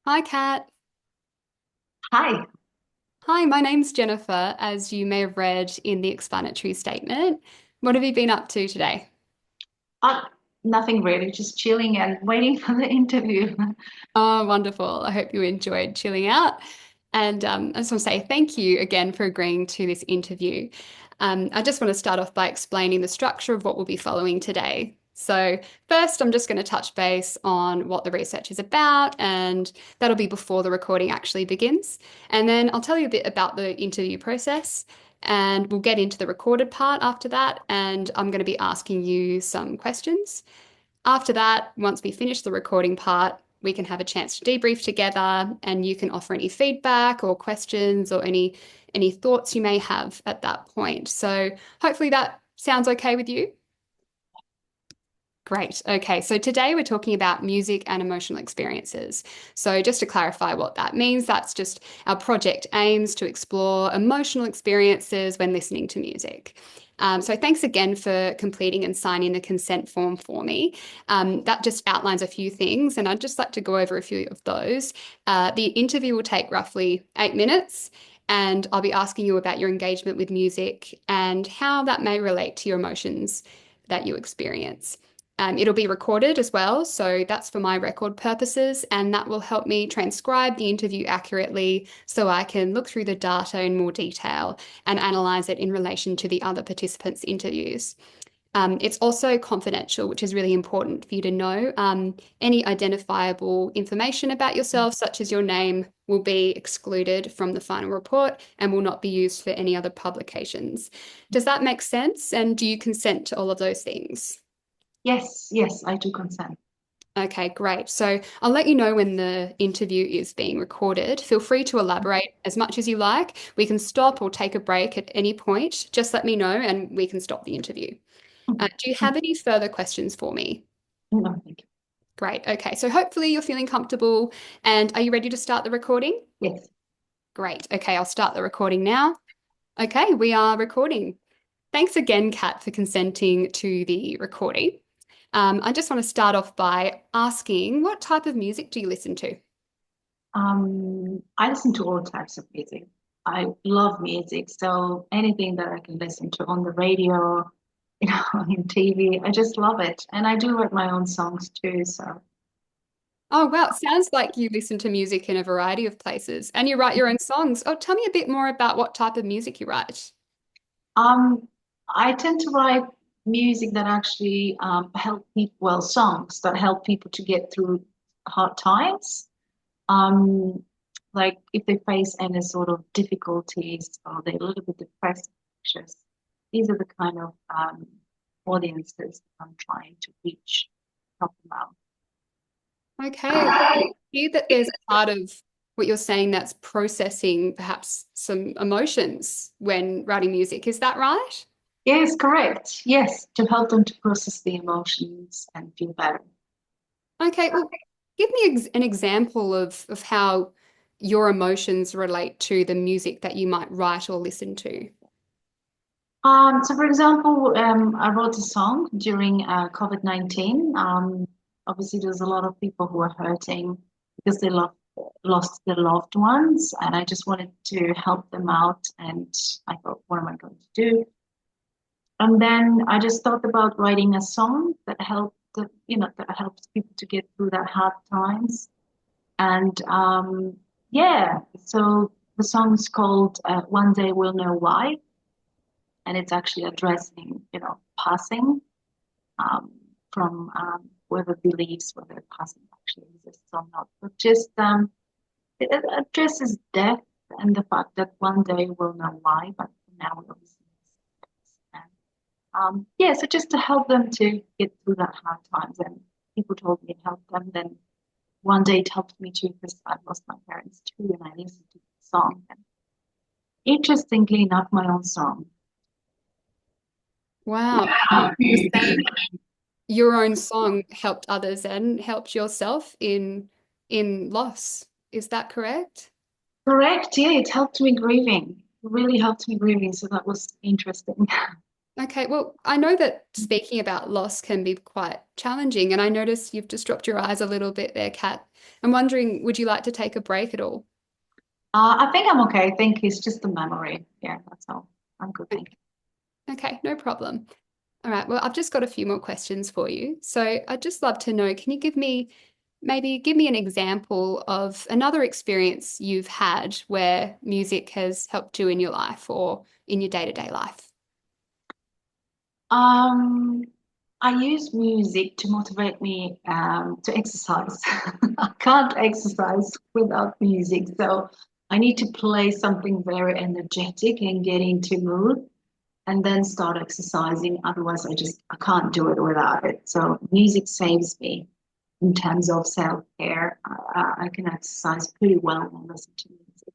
Hi, Kat. Hi. Hi, my name's Jennifer, as you may have read in the explanatory statement. What have you been up to today? Uh, Nothing really, just chilling and waiting for the interview. Oh, wonderful. I hope you enjoyed chilling out. And I just want to say thank you again for agreeing to this interview. I just want to start off by explaining the structure of what we'll be following today. So, first, I'm just going to touch base on what the research is about, and that'll be before the recording actually begins. And then I'll tell you a bit about the interview process, and we'll get into the recorded part after that. And I'm going to be asking you some questions. After that, once we finish the recording part, we can have a chance to debrief together and you can offer any feedback or questions or any thoughts you may have at that point. So hopefully that sounds okay with you. Great. Okay. So today we're talking about music and emotional experiences. So just to clarify what that means, that's just our project aims to explore emotional experiences when listening to music. So thanks again for completing and signing the consent form for me. That just outlines a few things, and I'd just like to go over a few of those. The interview will take roughly 8 minutes. And I'll be asking you about your engagement with music and how that may relate to your emotions that you experience. It'll be recorded as well, so that's for my record purposes, and that will help me transcribe the interview accurately so I can look through the data in more detail and analyze it in relation to the other participants' interviews. It's also confidential, which is really important for you to know. Any identifiable information about yourself, such as your name, will be excluded from the final report and will not be used for any other publications. Does that make sense? And do you consent to all of those things? Yes, yes, I do consent. Okay, great. So I'll let you know when the interview is being recorded. Feel free to elaborate as much as you like. We can stop or take a break at any point. Just let me know and we can stop the interview. Do you have any further questions for me? No, thank you. Great. Okay, so hopefully you're feeling comfortable. And are you ready to start the recording? Yes. Great. Okay, I'll start the recording now. Okay, we are recording. Thanks again, Kat, for consenting to the recording. I just want to start off by asking, what type of music do you listen to? I listen to all types of music. I love music, so anything that I can listen to on the radio, in TV, I just love it. And I do write my own songs too, so Oh, wow. It sounds like you listen to music in a variety of places and you write your own songs. Oh, tell me a bit more about what type of music you write. um I tend to write music that actually help people, well, songs that help people to get through hard times. Um, like if they face any sort of difficulties or they're a little bit depressed, anxious, these are the kind of audiences I'm trying to reach, help them Okay. Hear that there's a part of what you're saying that's processing perhaps some emotions when writing music. Is that right? Yes, correct. Yes, to help them to process the emotions and feel better. Okay. Well, give me an example of how your emotions relate to the music that you might write or listen to. So for example, I wrote a song during COVID-19. Obviously, there's a lot of people who are hurting because lost their loved ones, and I just wanted to help them out. And I thought, what am I going to do? And then I just thought about writing a song that that helps people to get through that hard times. And yeah, so the song is called "One Day We'll Know Why." And it's actually addressing, passing um, from whoever believes whether passing actually exists or not. But just it addresses death and the fact that one day we'll know why, but for now we obviously and yeah, so just to help them to get through that hard times, and people told me it helped them. Then one day it helped me too because I lost my parents too, and I listened to the song. And interestingly enough, my own song. Wow. You're saying your own song helped others and helped yourself in loss. Is that correct? Correct. Yeah, it helped me grieving. It really helped me grieving. So that was interesting. Okay, well, I know that speaking about loss can be quite challenging, and I noticed you've just dropped your eyes a little bit there, Kat. I'm wondering, would you like to take a break at all? I think I'm okay. I think it's just a memory. Yeah, that's all. I'm good, thank you. Okay, no problem. All right, well, I've just got a few more questions for you. So I'd just love to know, can you give me an example of another experience you've had where music has helped you in your life or in your day-to-day life? Um, I use music to motivate me to exercise. I can't exercise without music, so I need to play something very energetic and get into mood and then start exercising. Otherwise, I can't do it without it. So music saves me in terms of self-care. I can exercise pretty well when I listen to music.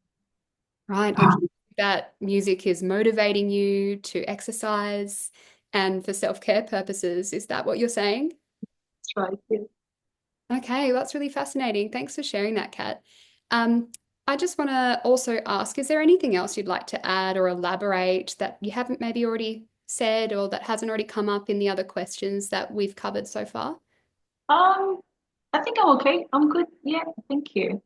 Right. And that music is motivating you to exercise and for self-care purposes. Is that what you're saying? That's right. Yeah. Okay, that's really fascinating. Thanks for sharing that, Kat. Um, I just want to also ask, is there anything else you'd like to add or elaborate that you haven't maybe already said or that hasn't already come up in the other questions that we've covered so far? Um, I think I'm okay. I'm good. Yeah, thank you.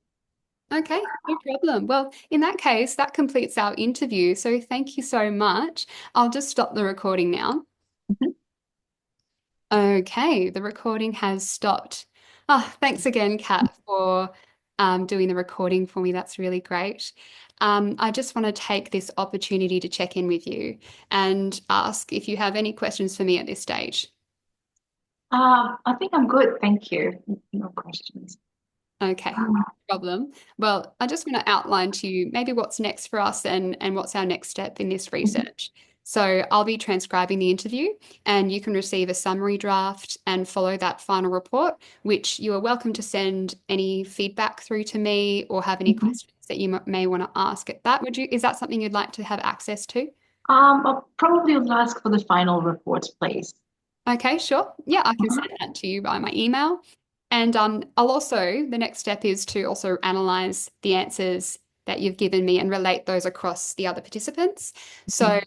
Okay, no problem. Well, in that case, that completes our interview. So thank you so much. I'll just stop the recording now. Mhm. Okay, the recording has stopped. Ah, thanks again, Kat, for doing the recording for me. That's really great. I just want to take this opportunity to check in with you and ask if you have any questions for me at this stage. I think I'm good. Thank you. No questions. Okay, no problem. Well, I just want to outline to you maybe what's next for us and what's our next step in this research. So I'll be transcribing the interview and you can receive a summary draft and follow that final report, which you are welcome to send any feedback through to me or have any Mhm. questions that you may want to ask at that. Is that something you'd like to have access to? I'll probably will ask for the final report, please. Okay, sure. Yeah, I can Mhm. send that to you by my email. And I'll also, the next step is to also analyze the answers that you've given me and relate those across the other participants. So,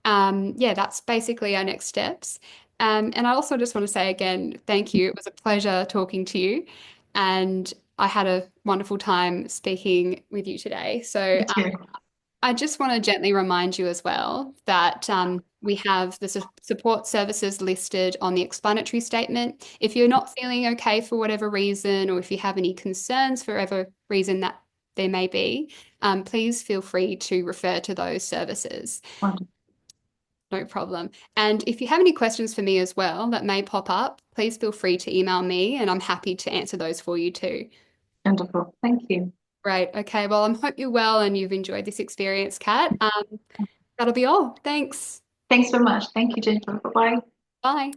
Mhm. yeah, that's basically our next steps. And I also just want to say again, thank you. It was a pleasure talking to you. And I had a wonderful time speaking with you today. Me So, too. I just want to gently remind you as well that we have the support services listed on the explanatory statement. If you're not feeling okay for whatever reason, or if you have any concerns for whatever reason that there may be, please feel free to refer to those services. Wonderful. No problem. And if you have any questions for me as well that may pop up, please feel free to email me and I'm happy to answer those for you too. Wonderful. Thank you. Great. Okay. Well, I hope you're well and you've enjoyed this experience, Kat. That'll be all. Thanks. Thanks so much. Thank you, Jennifer. Bye-bye. Bye.